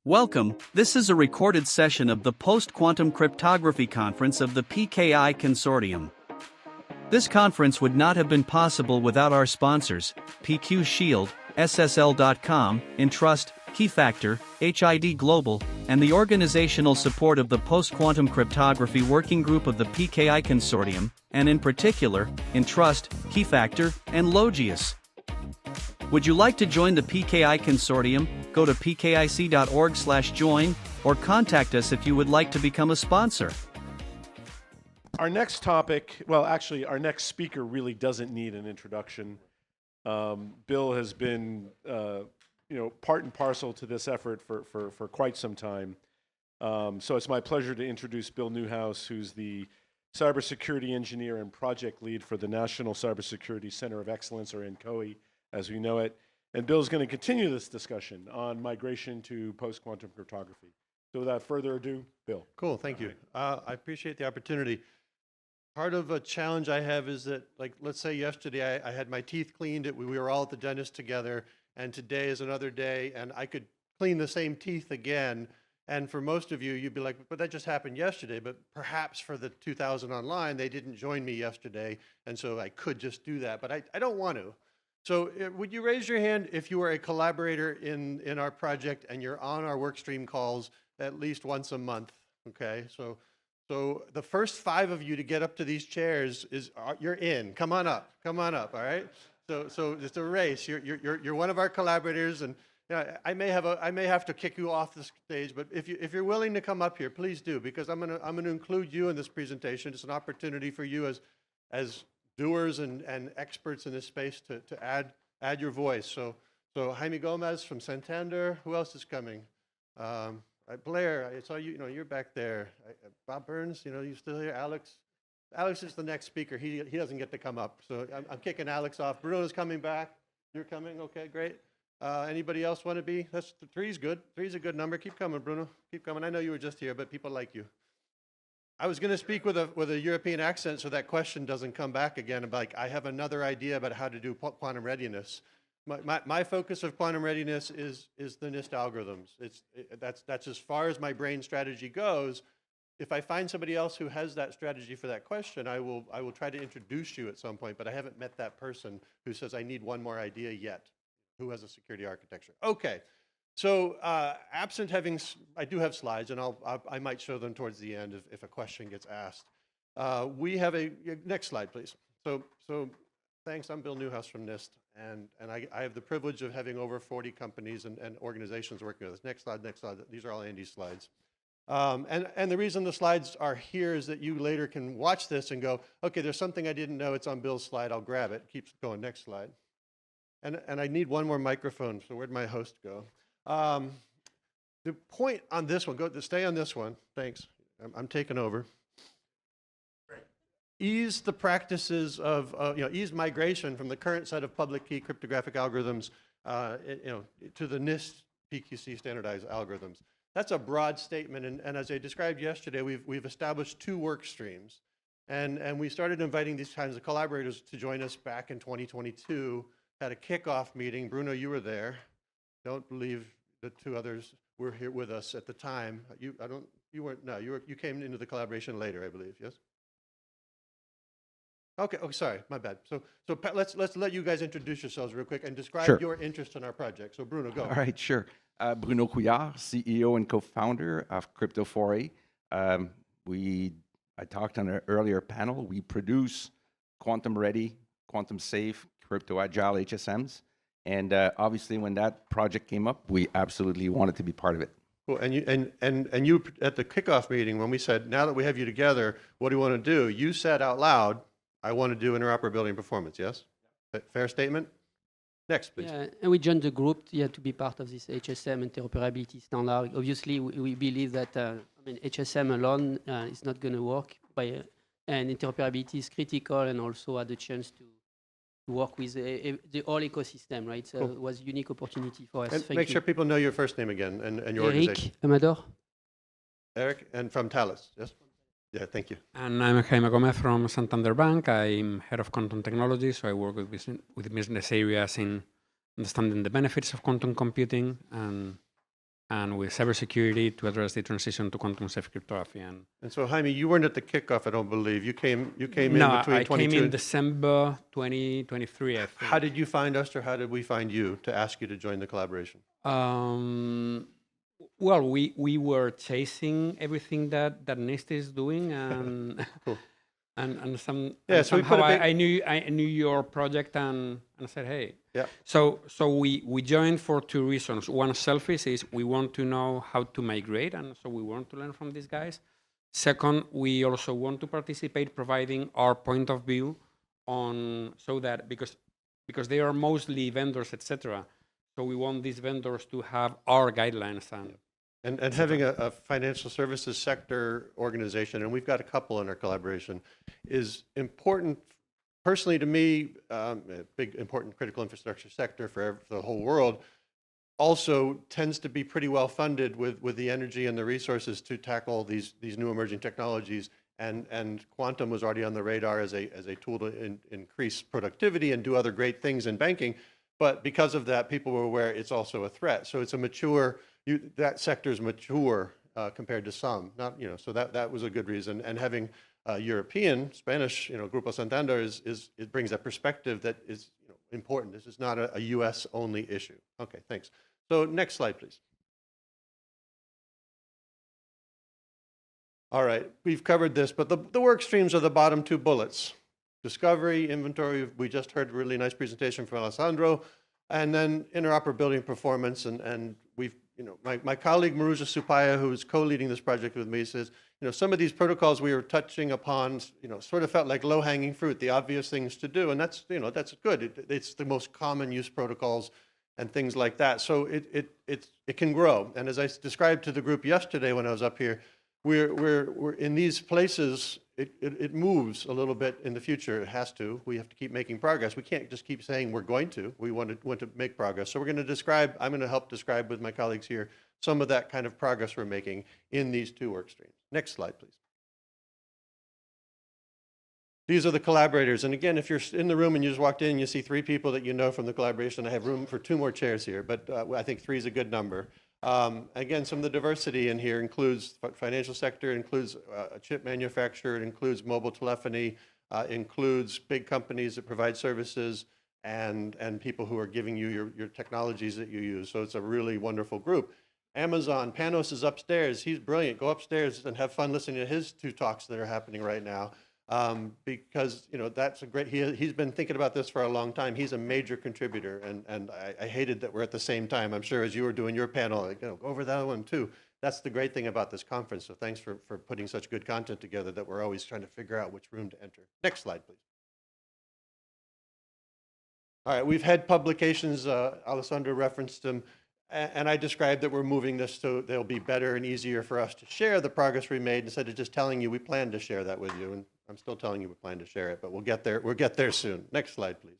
Welcome, this is a recorded session of the Post-Quantum Cryptography Conference of the PKI Consortium. This conference would not have been possible without our sponsors, PQ Shield, SSL.com, Entrust, Keyfactor, HID Global, and the organizational support of the Post-Quantum Cryptography Working Group of the PKI Consortium, and in particular, Entrust, Keyfactor, and Logius. Would you like to join the PKI Consortium? Go to pkic.org/join, or contact us if you would like to become a sponsor. Our next topic, well, actually, our next speaker really doesn't need an introduction. Bill has been, part and parcel to this effort for quite some time. So it's my pleasure to introduce Bill Newhouse, who's the cybersecurity engineer and project lead for the National Cybersecurity Center of Excellence, or NCCoE, as we know it. And Bill's going to continue this discussion on migration to post-quantum cryptography. So without further ado, Bill. Cool, thank you. I appreciate the opportunity. Part of a challenge I have is that, like, let's say yesterday I had my teeth cleaned, we were all at the dentist together, and today is another day, and I could clean the same teeth again. And for most of you, you'd be like, but that just happened yesterday. But perhaps for the 2,000 online, they didn't join me yesterday, and so I could just do that. But I don't want to. So would you raise your hand if you are a collaborator in our project and you're on our workstream calls at least once a month? Okay, so the first 5 of you to get up to these chairs you're in. Come on up, all right? So it's a race. You're one of our collaborators, and I may have to kick you off the stage, but if you're willing to come up here, please do, because I'm gonna include you in this presentation. It's an opportunity for you as doers and experts in this space to add your voice. So Jaime Gomez from Santander. Who else is coming? Blair, I saw you. You're back there. Bob Burns. You still here? Alex. Alex is the next speaker. He doesn't get to come up, so I'm kicking Alex off. Bruno's coming back. You're coming. Okay, great. Anybody else want to be? That's 3's good. 3's a good number. Keep coming, Bruno. Keep coming. I know you were just here, but people like you. I was going to speak with a European accent, so that question doesn't come back again. About, like, I have another idea about how to do quantum readiness. My focus of quantum readiness is the NIST algorithms. That's as far as my brain strategy goes. If I find somebody else who has that strategy for that question, I will try to introduce you at some point. But I haven't met that person who says I need one more idea yet, who has a security architecture. Okay. So absent having, I do have slides, and I might show them towards the end if a question gets asked. We have next slide, please. So thanks, I'm Bill Newhouse from NIST, and I have the privilege of having over 40 companies and organizations working with us. Next slide, these are all Andy's slides. And the reason the slides are here is that you later can watch this and go, okay, there's something I didn't know, it's on Bill's slide, I'll grab it. Keeps going, next slide. And I need one more microphone, so where'd my host go? The point on this one, stay on this one, thanks, I'm taking over. Great. Ease the practices of, ease migration from the current set of public key cryptographic algorithms, to the NIST PQC standardized algorithms. That's a broad statement, and as I described yesterday, we've established 2 work streams, and we started inviting these kinds of collaborators to join us back in 2022, had a kickoff meeting. Bruno, you were there. Don't believe the 2 others were here with us at the time. You weren't. No, you came into the collaboration later, I believe. Yes. Okay. Oh, sorry, my bad. So let's let you guys introduce yourselves real quick and describe your interest in our project. So Bruno, go. All right, sure. Bruno Couillard, CEO and co-founder of Cryptography. I talked on an earlier panel. We produce quantum-ready, quantum-safe, crypto-agile HSMs. And obviously, when that project came up, we absolutely wanted to be part of it. Cool. And you at the kickoff meeting, when we said, now that we have you together, what do you want to do? You said out loud, I want to do interoperability and performance. Yes? Fair statement? Next, please. Yeah, and we joined the group to be part of this HSM interoperability standard. Obviously, we believe that HSM alone is not going to work, and interoperability is critical, and also had the chance to work with the whole ecosystem, right? So it was a unique opportunity for us. And make sure people know your first name again and your organization. Eric Amador. Eric, and from Thales, yes? Yeah, thank you. And I'm Jaime Gomez from Santander Bank. I'm head of quantum technology, so I work with business areas in understanding the benefits of quantum computing and and with cybersecurity to address the transition to quantum safe cryptography. And so, Jaime, you weren't at the kickoff, I don't believe. You came in between I 22 came in and... December 2023, I think. How did you find us, or how did we find you to ask you to join the collaboration? Well, we were chasing everything that NIST is doing, and Cool. and Yeah, so we put somehow a big... I knew your project, and I said, hey. Yeah. So we joined for two reasons. One, selfish, is we want to know how to migrate, and so we want to learn from these guys. Second, we also want to participate, providing our point of view on, so that because they are mostly vendors, etc. So we want these vendors to have our guidelines And having a financial services sector organization, and we've got a couple in our collaboration, is important. Personally, to me, a big, important critical infrastructure sector for the whole world, also tends to be pretty well funded with the energy and the resources to tackle these new emerging technologies. And quantum was already on the radar as a tool to increase productivity and do other great things in banking. But because of that, people were aware it's also a threat. So it's a mature, that sector is mature compared to some. Not, so that was a good reason. And having European, Spanish, Grupo Santander it brings a perspective that is important. This is not a US only issue. Okay, thanks. So next slide, please. All right, we've covered this, but the work streams are the bottom two bullets. Discovery, inventory, we just heard a really nice presentation from Alessandro, and then interoperability and performance, and we've, my colleague Maruja Supaya, who is co-leading this project with me, says, some of these protocols we were touching upon, sort of felt like low-hanging fruit, the obvious things to do, and that's, that's good. It's the most common use protocols and things like that. So it can grow, and as I described to the group yesterday when I was up here, we're in these places, it moves a little bit in the future. It has to. We have to keep making progress. We can't just keep saying we're going to. We want to make progress. So we're going to describe, I'm going to help describe with my colleagues here some of that kind of progress we're making in these two work streams. Next slide, please. These are the collaborators. And again, if you're in the room and you just walked in and you see 3 people that you know from the collaboration, I have room for 2 more chairs here, but I think 3 is a good number. Again, some of the diversity in here includes financial sector, includes a chip manufacturer, it includes mobile telephony, includes big companies that provide services, and people who are giving you your technologies that you use. So it's a really wonderful group. Amazon, Panos is upstairs. He's brilliant. Go upstairs and have fun listening to his 2 talks that are happening right now. Because that's a great, he's been thinking about this for a long time. He's a major contributor, and I hated that we're at the same time. I'm sure as you were doing your panel, like, go over that one too. That's the great thing about this conference. So thanks for putting such good content together that we're always trying to figure out which room to enter. Next slide, please. All right, we've had publications, Alessandro referenced them, and I described that we're moving this so they'll be better and easier for us to share the progress we made instead of just telling you we plan to share that with you. And I'm still telling you we plan to share it, but we'll get there. We'll get there soon. Next slide, please.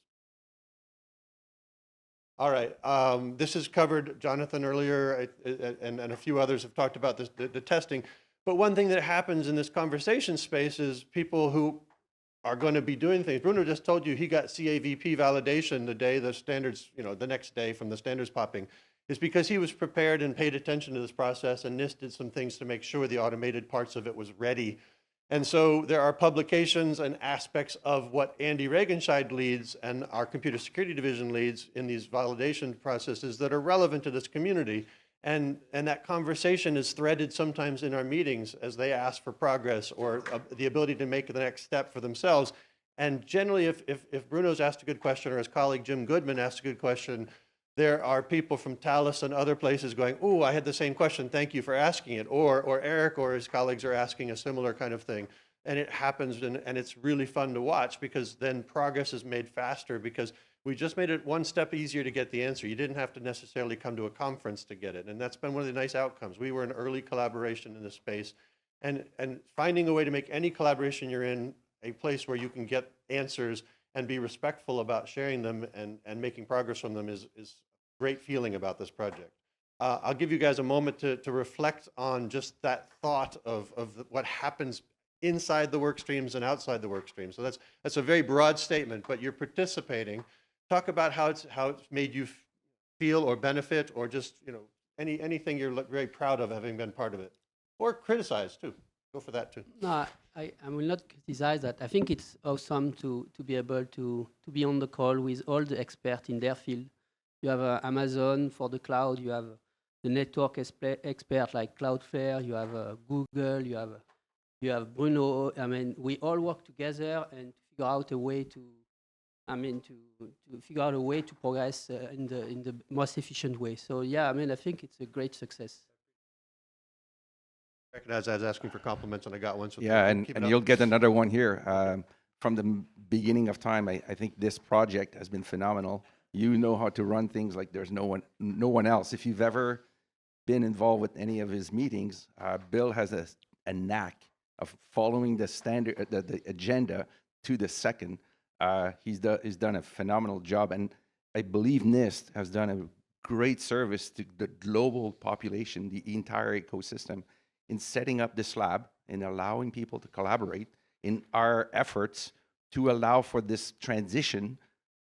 All right, this is covered, Jonathan earlier, and a few others have talked about this, the testing. But one thing that happens in this conversation space is people who are going to be doing things. Bruno just told you he got CAVP validation the day the standards, the next day from the standards popping. Is because he was prepared and paid attention to this process, and NIST did some things to make sure the automated parts of it was ready. And so there are publications and aspects of what Andy Regenscheid leads and our computer security division leads in these validation processes that are relevant to this community. And that conversation is threaded sometimes in our meetings as they ask for progress or the ability to make the next step for themselves. And generally, if Bruno's asked a good question or his colleague Jim Goodman asked a good question, there are people from Thales and other places going, "Oh, I had the same question. Thank you for asking it." Or Eric or his colleagues are asking a similar kind of thing. And it happens, and it's really fun to watch because then progress is made faster because we just made it one step easier to get the answer. You didn't have to necessarily come to a conference to get it. And that's been one of the nice outcomes. We were an early collaboration in this space. And finding a way to make any collaboration you're in a place where you can get answers and be respectful about sharing them and making progress from them is great feeling about this project. I'll give you guys a moment to reflect on just that thought of what happens inside the work streams and outside the work streams. So that's a very broad statement, but you're participating. Talk about how it's made you feel or benefit or just anything you're very proud of having been part of it, or criticized too. Go for that too. No, I will not criticize that. I think it's awesome to be able to be on the call with all the experts in their field. You have Amazon for the cloud, you have the network expert like Cloudflare, you have Google, you have Bruno. I mean, we all work together and figure out a way to figure out a way to progress in the most efficient way. So yeah, I mean, I think it's a great success. Recognize I was asking for compliments and I got one. So Yeah, keep it and up. you'll get another one here. From the beginning of time, I think this project has been phenomenal. You know how to run things like there's no one else. If you've ever been involved with any of his meetings, Bill has a knack of following the standard, the agenda to the second. He's done a phenomenal job, and I believe NIST has done a great service to the global population, the entire ecosystem, in setting up this lab and allowing people to collaborate in our efforts to allow for this transition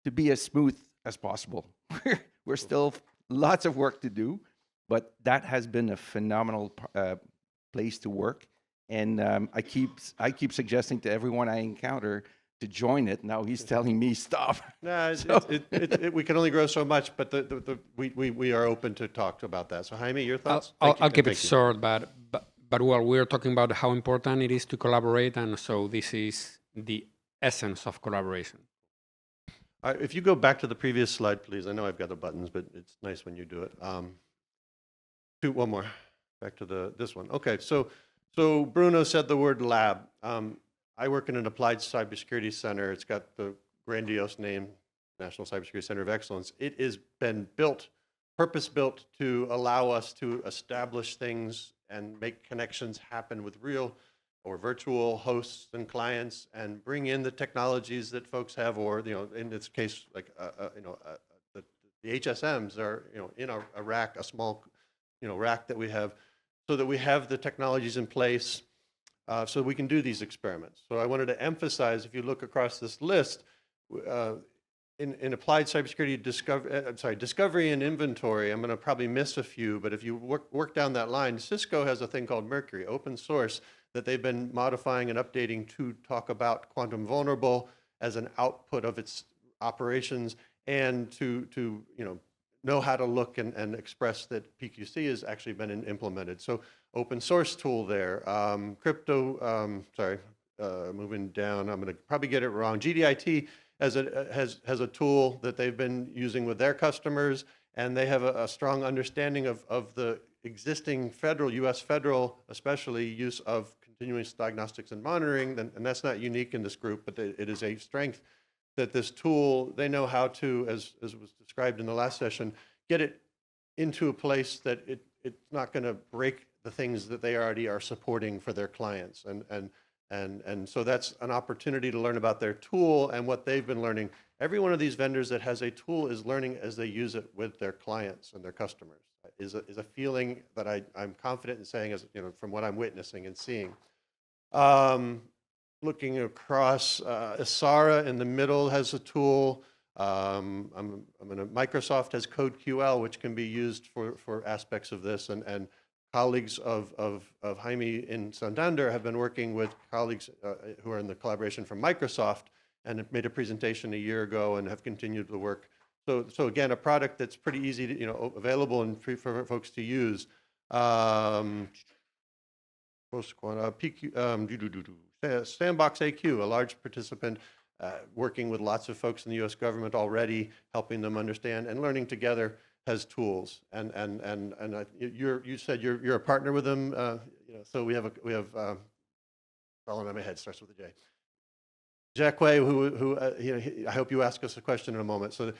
to be as smooth as possible. We're still lots of work to do, but that has been a phenomenal place to work. And I keep suggesting to everyone I encounter to join it. Now he's telling me stop. No, we can only grow so much, but we are open to talk about that. So Jaime, your thoughts? I'll keep it short, but well, we're talking about how important it is to collaborate, and so this is the essence of collaboration. If you go back to the previous slide, please. I know I've got the buttons, but it's nice when you do it. One more. Back to this one. Okay, so Bruno said the word lab. I work in an applied cybersecurity center. It's got the grandiose name, National Cybersecurity Center of Excellence. It has been built, purpose-built to allow us to establish things and make connections happen with real or virtual hosts and clients, and bring in the technologies that folks have, or in this case, like the HSMs are in a rack, a small rack that we have, so that we have the technologies in place. So we can do these experiments. So I wanted to emphasize, if you look across this list, in applied cybersecurity discovery and inventory, I'm going to probably miss a few, but if you work down that line, Cisco has a thing called Mercury, open source, that they've been modifying and updating to talk about quantum vulnerable as an output of its operations, and to know how to look and express that PQC has actually been implemented. So open source tool there. Moving down, I'm going to probably get it wrong. GDIT has a tool that they've been using with their customers, and they have a strong understanding of the existing U.S. federal, especially use of continuous diagnostics and monitoring, and that's not unique in this group, but it is a strength that this tool, they know how to, as was described in the last session, get it into a place that it's not going to break the things that they already are supporting for their clients. And so that's an opportunity to learn about their tool and what they've been learning. Every one of these vendors that has a tool is learning as they use it with their clients and their customers. Is a feeling that I'm confident in saying, as from what I'm witnessing and seeing. Looking across, Isara in the middle has a tool. Microsoft has CodeQL, which can be used for aspects of this, and colleagues of Jaime in Santander have been working with colleagues who are in the collaboration from Microsoft, and have made a presentation a year ago and have continued the work. So again, a product that's pretty easy to, available and free for folks to use. Sandbox AQ, a large participant, working with lots of folks in the U.S. government already, helping them understand and learning together, has tools. And you said you're a partner with them. So we have falling on my head, starts with a J. Jacques, who I hope you ask us a question in a moment. So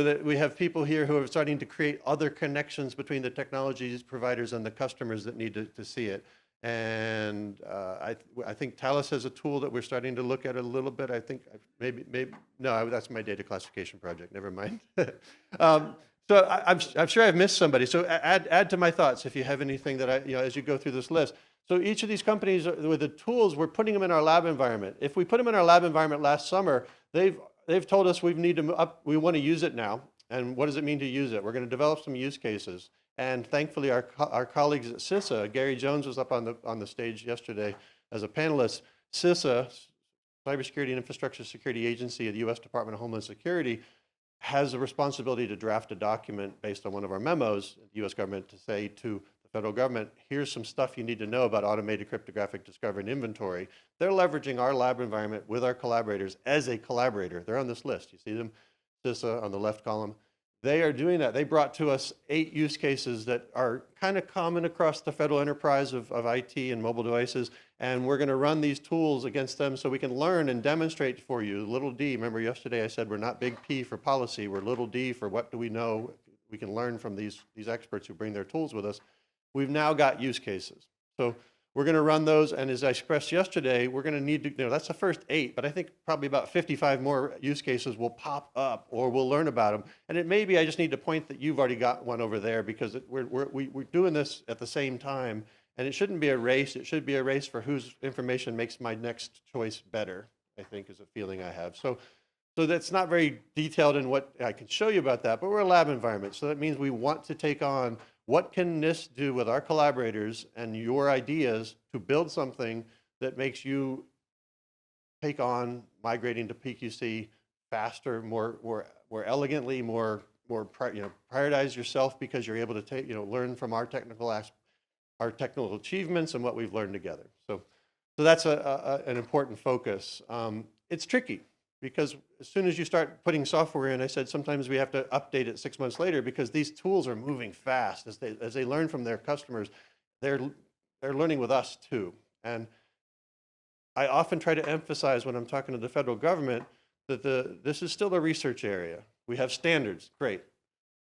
that we have people here who are starting to create other connections between the technologies providers and the customers that need to see it. And I think Talos has a tool that we're starting to look at a little bit. I think maybe no, that's my data classification project. Never mind. So I'm sure I've missed somebody. So add to my thoughts if you have anything that as you go through this list. So each of these companies with the tools, we're putting them in our lab environment. If we put them in our lab environment last summer, they've told us we want to use it now. And what does it mean to use it? We're going to develop some use cases. And thankfully, our colleagues at CISA, Gary Jones was up on the stage yesterday as a panelist. CISA, Cybersecurity and Infrastructure Security Agency of the U.S. Department of Homeland Security, has a responsibility to draft a document based on one of our memos, the U.S. government, to say to the federal government, here's some stuff you need to know about automated cryptographic discovery and inventory. They're leveraging our lab environment with our collaborators as a collaborator. They're on this list. You see them, CISA on the left column. They are doing that. They brought to us 8 use cases that are kind of common across the federal enterprise of IT and mobile devices, and we're going to run these tools against them so we can learn and demonstrate for you. Little d, remember yesterday I said we're not big P for policy, we're little d for what do we know. We can learn from these experts who bring their tools with us. We've now got use cases. So we're going to run those, and as I expressed yesterday, we're going to need to, that's the first 8, but I think probably about 55 more use cases will pop up, or we'll learn about them. And it may be I just need to point that you've already got one over there, because we're doing this at the same time, and it shouldn't be a race. It should be a race for whose information makes my next choice better, I think is a feeling I have. So that's not very detailed in what I can show you about that, but we're a lab environment, so that means we want to take on what can NIST do with our collaborators and your ideas to build something that makes you take on migrating to PQC faster, more elegantly, more prioritize yourself because you're able to learn from our technical achievements and what we've learned together. So that's an important focus. It's tricky, because as soon as you start putting software in, I said sometimes we have to update it 6 months later, because these tools are moving fast. As they learn from their customers, they're learning with us too. And I often try to emphasize when I'm talking to the federal government that this is still a research area. We have standards, great.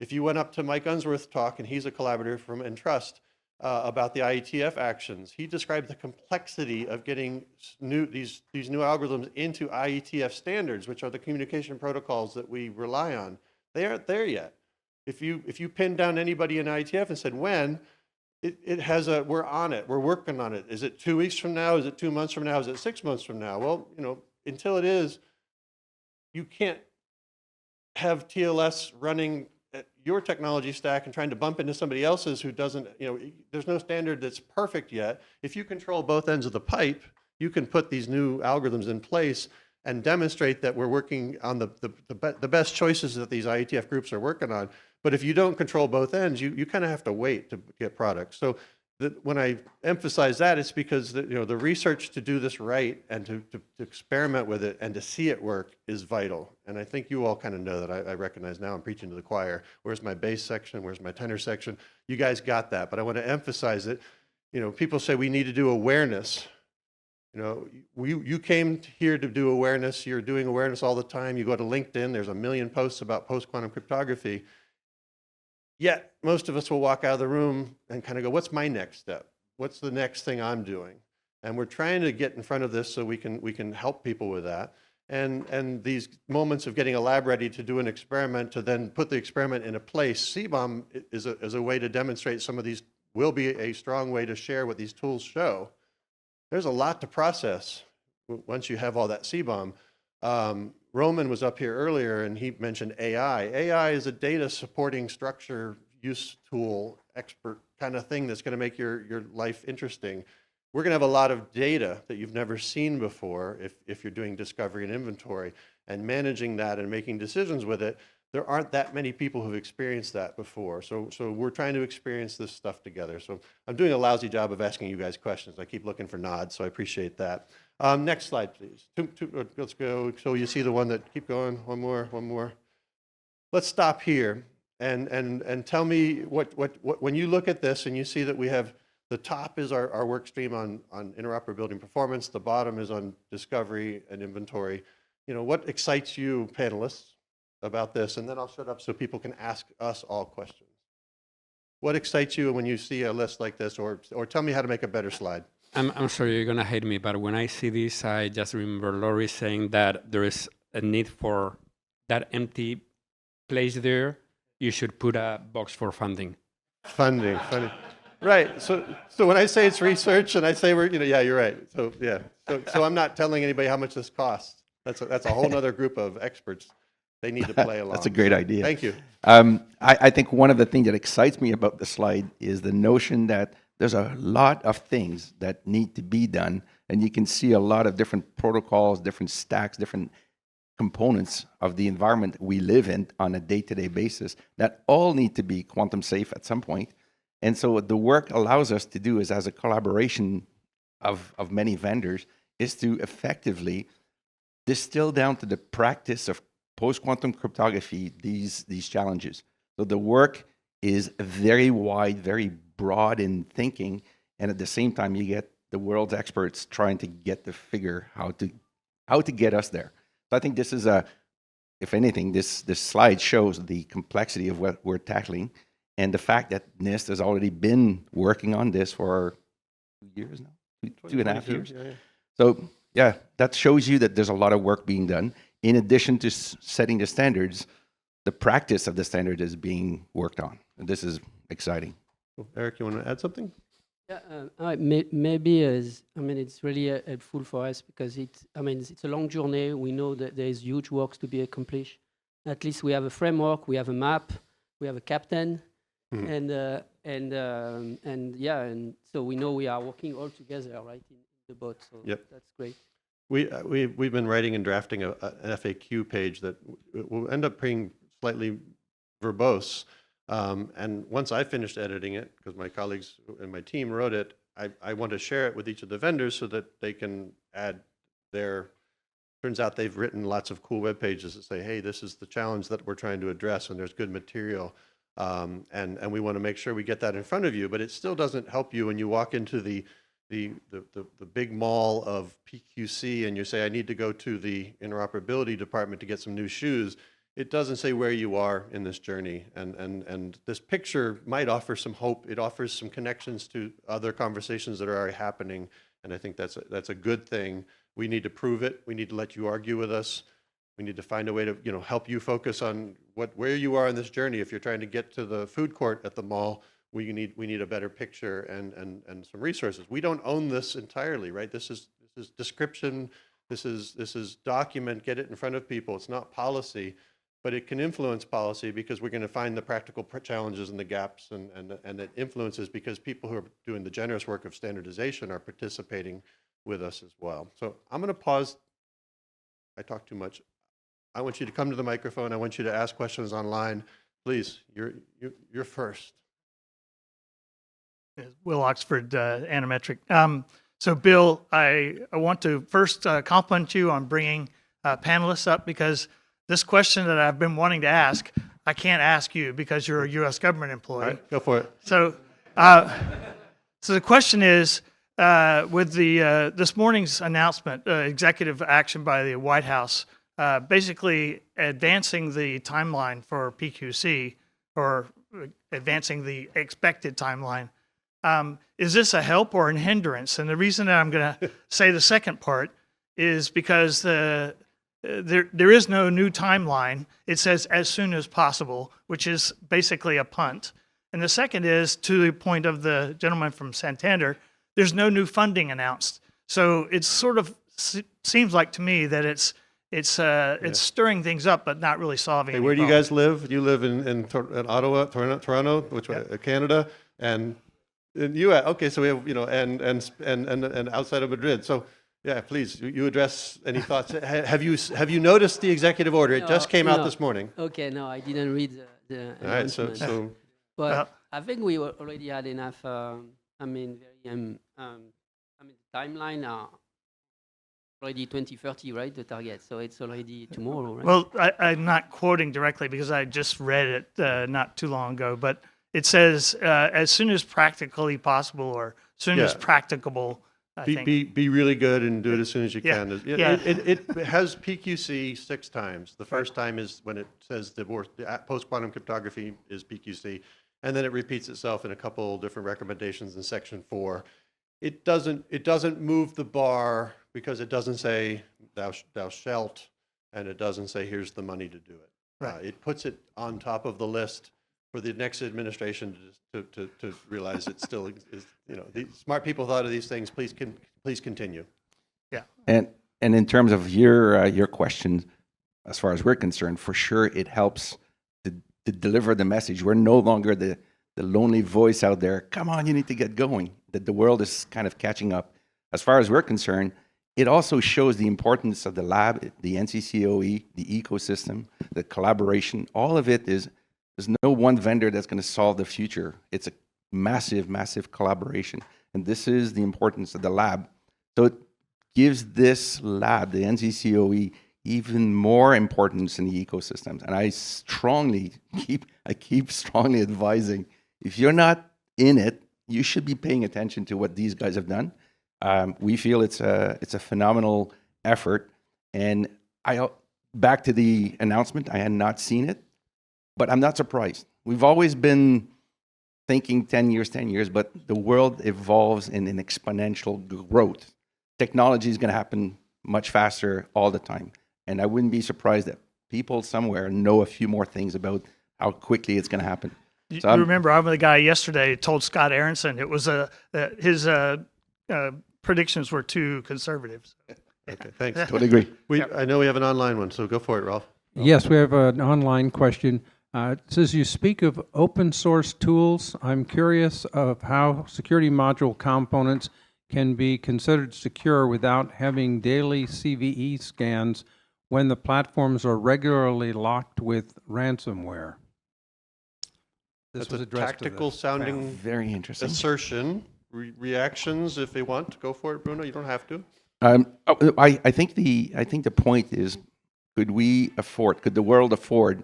If you went up to Mike Unsworth's talk, and he's a collaborator from Entrust, about the IETF actions, he described the complexity of getting these new algorithms into IETF standards, which are the communication protocols that we rely on. They aren't there yet. If you pin down anybody in IETF and said when, it has we're on it, we're working on it. Is it 2 weeks from now? Is it 2 months from now? Is it 6 months from now? Well, until it is, you can't have TLS running your technology stack and trying to bump into somebody else's who doesn't, there's no standard that's perfect yet. If you control both ends of the pipe, you can put these new algorithms in place and demonstrate that we're working on the best choices that these IETF groups are working on. But if you don't control both ends, you kind of have to wait to get products. So when I emphasize that, it's because the research to do this right and to experiment with it and to see it work is vital. And I think you all kind of know that. I recognize now I'm preaching to the choir. Where's my bass section? Where's my tenor section? You guys got that, but I want to emphasize it. People say we need to do awareness. You came here to do awareness. You're doing awareness all the time. You go to LinkedIn, there's 1 million posts about post-quantum cryptography. Yet, most of us will walk out of the room and kind of go, what's my next step? What's the next thing I'm doing? And we're trying to get in front of this so we can help people with that. And these moments of getting a lab ready to do an experiment, to then put the experiment in a place, CBOM is a way to demonstrate some of these, will be a strong way to share what these tools show. There's a lot to process once you have all that CBOM. Roman was up here earlier and he mentioned AI. AI is a data supporting structure use tool, expert kind of thing that's going to make your life interesting. We're going to have a lot of data that you've never seen before if you're doing discovery and inventory, and managing that and making decisions with it. There aren't that many people who've experienced that before. So we're trying to experience this stuff together. So I'm doing a lousy job of asking you guys questions. I keep looking for nods, so I appreciate that. Next slide, please. Let's go. So you see the one that, keep going, one more. Let's stop here and tell me when you look at this and you see that we have, the top is our work stream on interoperability and performance, the bottom is on discovery and inventory. What excites you, panelists, about this? And then I'll shut up so people can ask us all questions. What excites you when you see a list like this, or tell me how to make a better slide? I'm sorry, you're going to hate me, but when I see this, I just remember Lori saying that there is a need for that empty place there. You should put a box for funding. Funding. Right. So when I say it's research and I say yeah, you're right. So yeah. So I'm not telling anybody how much this costs. That's a whole other group of experts They need to play along. That's a great idea. Thank you. I think one of the things that excites me about the slide is the notion that there's a lot of things that need to be done, and you can see a lot of different protocols, different stacks, different components of the environment that we live in on a day-to-day basis that all need to be quantum safe at some point. And so what the work allows us to do is, as a collaboration of many vendors, is to effectively distill down to the practice of post-quantum cryptography these challenges. So the work is very wide, very broad in thinking, and at the same time you get the world's experts trying to get the figure how to get us there. So I think this is if anything, this slide shows the complexity of what we're tackling, and the fact that NIST has already been working on this for 2 years now, two and a half years. Yeah. So yeah, that shows you that there's a lot of work being done. In addition to setting the standards, the practice of the standard is being worked on. And this is exciting. Well, Eric, you want to add something? Yeah, maybe it's really helpful for us because it's a long journey. We know that there is huge work to be accomplished. At least we have a framework, we have a map, we have a captain, and so we know we are working all together, right, in the boat. So that's great. We've been writing and drafting an FAQ page that will end up being slightly verbose. And once I finished editing it, because my colleagues and my team wrote it, I want to share it with each of the vendors so that they can add their, turns out they've written lots of cool web pages that say, hey, this is the challenge that we're trying to address, and there's good material. And we want to make sure we get that in front of you, but it still doesn't help you when you walk into the big mall of PQC and you say, I need to go to the interoperability department to get some new shoes. It doesn't say where you are in this journey. And this picture might offer some hope. It offers some connections to other conversations that are already happening. And I think that's a good thing. We need to prove it. We need to let you argue with us. We need to find a way to help you focus on where you are in this journey. If you're trying to get to the food court at the mall, we need a better picture and some resources. We don't own this entirely, right? This is description. This is document. Get it in front of people. It's not policy, but it can influence policy because we're going to find the practical challenges and the gaps, and it influences because people who are doing the generous work of standardization are participating with us as well. So I'm going to pause. I talk too much. I want you to come to the microphone. I want you to ask questions online. Please, you're first. Will Oxford, Anometric. So Bill, I want to first compliment you on bringing panelists up, because this question that I've been wanting to ask, I can't ask you because you're a U.S. government employee. All right, go for it. So, so the question is, with the this morning's announcement, executive action by the White House, basically advancing the timeline for PQC, or advancing the expected timeline, is this a help or a hindrance? And the reason that I'm going to say the second part is because there is no new timeline. It says as soon as possible, which is basically a punt. And the second is, to the point of the gentleman from Santander, there's no new funding announced. So it sort of seems like to me that it's stirring things up, but not really solving. Hey, where do you guys live? You live in Ottawa, Toronto, which Canada, and in U.S. Okay, so we have and outside of Madrid. So yeah, please, you address any thoughts. Have you noticed the executive order? It just came out this morning. Okay, no, I didn't read the All right, so but I think we already had enough. Timeline are already 2030, right? The target, so it's already tomorrow, right? Well, I'm not quoting directly because I just read it not too long ago, but it says as soon as practically possible, or soon as practicable. I think. Be really good and do it as soon as you can. It has PQC 6 times. The first time is when it says the post-quantum cryptography is PQC, and then it repeats itself in a couple different recommendations in Section 4. It doesn't move the bar because it doesn't say thou shalt, and it doesn't say here's the money to do it. Right. It puts it on top of the list for the next administration to realize it still is. The smart people thought of these things. Please continue. Yeah. And in terms of your questions, as far as we're concerned, for sure it helps to deliver the message. We're no longer the lonely voice out there, come on, you need to get going, that the world is kind of catching up. As far as we're concerned, it also shows the importance of the lab, the NCCoE, the ecosystem, the collaboration. All of it is, there's no one vendor that's going to solve the future. It's a massive, massive collaboration. And this is the importance of the lab. So it gives this lab, the NCCoE, even more importance in the ecosystems. And I keep strongly advising, if you're not in it, you should be paying attention to what these guys have done. We feel it's a phenomenal effort. And back to the announcement, I had not seen it, but I'm not surprised. We've always been thinking 10 years, but the world evolves in an exponential growth. Technology is going to happen much faster all the time. And I wouldn't be surprised that people somewhere know a few more things about how quickly it's going to happen. You So remember, I'm the guy yesterday told Scott Aronson it was his predictions were too conservative. Okay, thanks. totally agree. I know we have an online one, so go for it, Ralph. Yes, we have an online question. It says you speak of open source tools. I'm curious of how security module components can be considered secure without having daily CVE scans when the platforms are regularly locked with ransomware. That's a tactical sounding Very interesting. assertion. Reactions, if they want, go for it, Bruno. You don't have to. I think the point is, could the world afford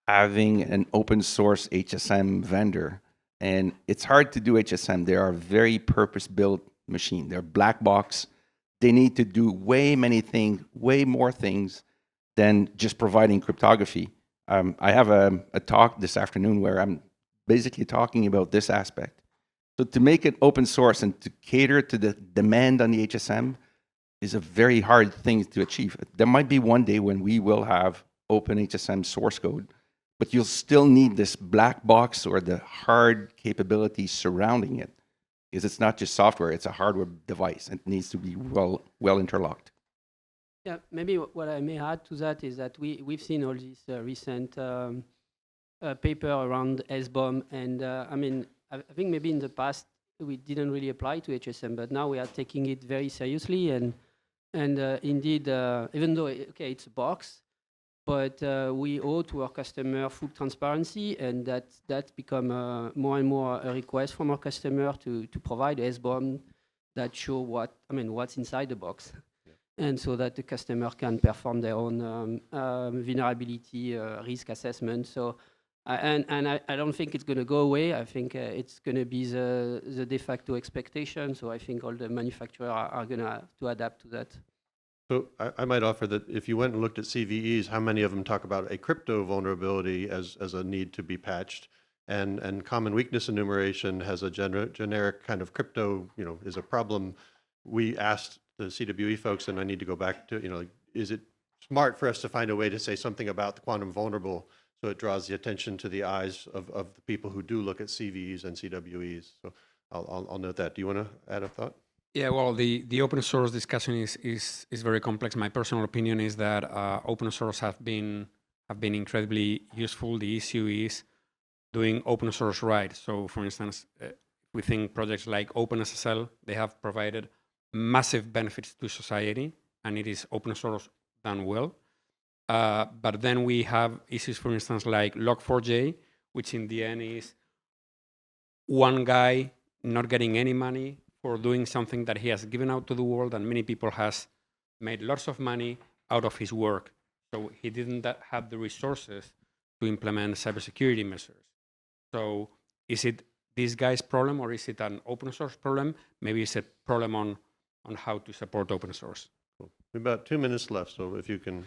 having an open source HSM vendor? And it's hard to do HSM. They are very purpose-built machine. They're black box. They need to do way more things than just providing cryptography. I have a talk this afternoon where I'm basically talking about this aspect. So to make it open source and to cater to the demand on the HSM is a very hard thing to achieve. There might be one day when we will have open HSM source code, but you'll still need this black box or the hard capabilities surrounding it, because it's not just software, it's a hardware device. It needs to be well interlocked. Yeah, maybe what I may add to that is that we've seen all these recent paper around SBOM, and I think maybe in the past we didn't really apply to HSM, but now we are taking it very seriously, and indeed, even though it's a box, but we owe to our customer full transparency, and that's become more and more a request from our customer to provide SBOM that show what's inside the box. And so that the customer can perform their own vulnerability risk assessment. So, I don't think it's going to go away. I think it's going to be the de facto expectation. So I think all the manufacturers are going to have to adapt to that. So I might offer that if you went and looked at CVEs, how many of them talk about a crypto vulnerability as a need to be patched? And common weakness enumeration has a generic kind of crypto, is a problem. We asked the CWE folks, and I need to go back to, is it smart for us to find a way to say something about the quantum vulnerable so it draws the attention to the eyes of the people who do look at CVEs and CWEs? So I'll note that. Do you want to add a thought? Yeah, well, the open source discussion is very complex. My personal opinion is that open source have been incredibly useful. The issue is doing open source right. So, for instance, we think projects like OpenSSL, they have provided massive benefits to society, and it is open source done well. But then we have issues, for instance, like Log4j, which in the end is one guy not getting any money for doing something that he has given out to the world, and many people has made lots of money out of his work. So he didn't have the resources to implement cybersecurity measures. So is it this guy's problem, or is it an open source problem? Maybe it's a problem on how to support open source. Cool. We have about 2 minutes left, so if you can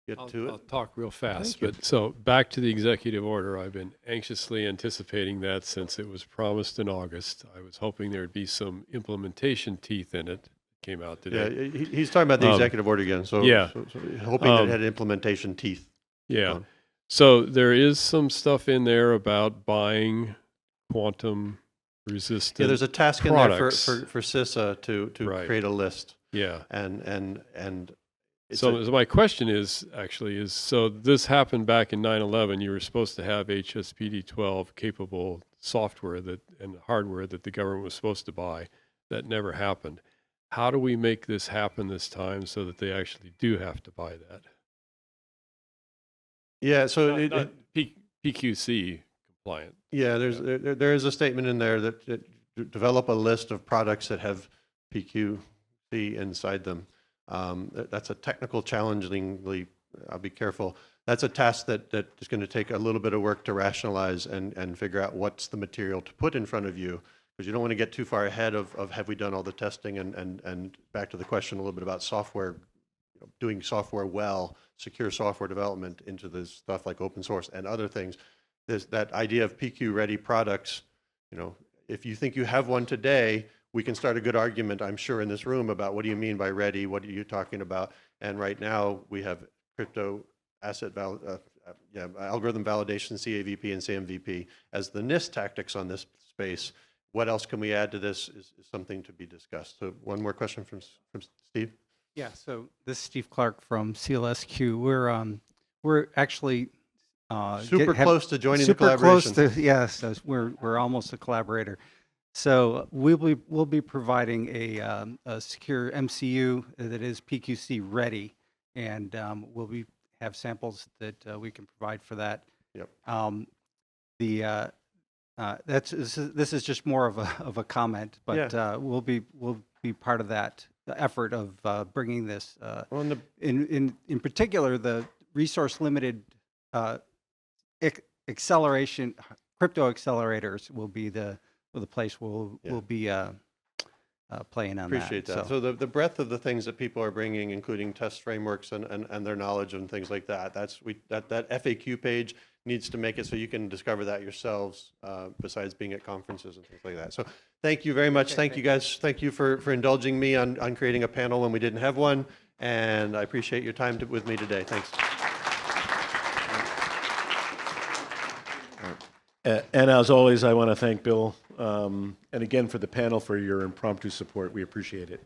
get to it. I'll talk real fast. So back to the executive order. I've been anxiously anticipating that since it was promised in August. I was hoping there would be some implementation teeth in it. Came out today. Yeah, he's talking about the executive order again. So, yeah. so hoping that it had implementation teeth. Yeah. So there is some stuff in there about buying quantum resistant. Yeah, there's a task products. in there for CISA to Right. create a list. Yeah. And So my question is, so this happened back in 9/11. You were supposed to have HSPD-12 capable software and hardware that the government was supposed to buy. That never happened. How do we make this happen this time so that they actually do have to buy that? Yeah, so Not PQC compliant. yeah, there is a statement in there that develop a list of products that have PQC inside them. That's a technical, challengingly, I'll be careful. That's a task that is going to take a little bit of work to rationalize and figure out what's the material to put in front of you, because you don't want to get too far ahead of have we done all the testing, and back to the question a little bit about software, doing software well, secure software development into this stuff like open source and other things. There's that idea of PQ ready products. If you think you have one today, we can start a good argument, I'm sure, in this room about what do you mean by ready, what are you talking about? And right now we have crypto asset algorithm validation, CAVP and CMVP as the NIST tactics on this space. What else can we add to this is something to be discussed. So one more question from Steve. Yeah, so this is Steve Clark from CLSQ. We're actually super close to joining the collaboration. Super close to, yes, we're almost a collaborator. So we'll be providing a secure MCU that is PQC ready, and we'll have samples that we can provide for that. Yep. This is just more of a comment, but yeah. We'll be part of that effort of bringing this. In particular, the resource limited acceleration crypto accelerators will be the place we'll be playing on. Appreciate that. So the breadth of the things that people are bringing, including test frameworks and their knowledge and things like that. That FAQ page needs to make it so you can discover that yourselves, besides being at conferences and things like that. So thank you very much. Okay, thank you guys. Thank you for indulging me on creating a panel when we didn't have one. And I appreciate your time with me today. Thanks. And as always, I want to thank Bill, and again for the panel for your impromptu support. We appreciate it.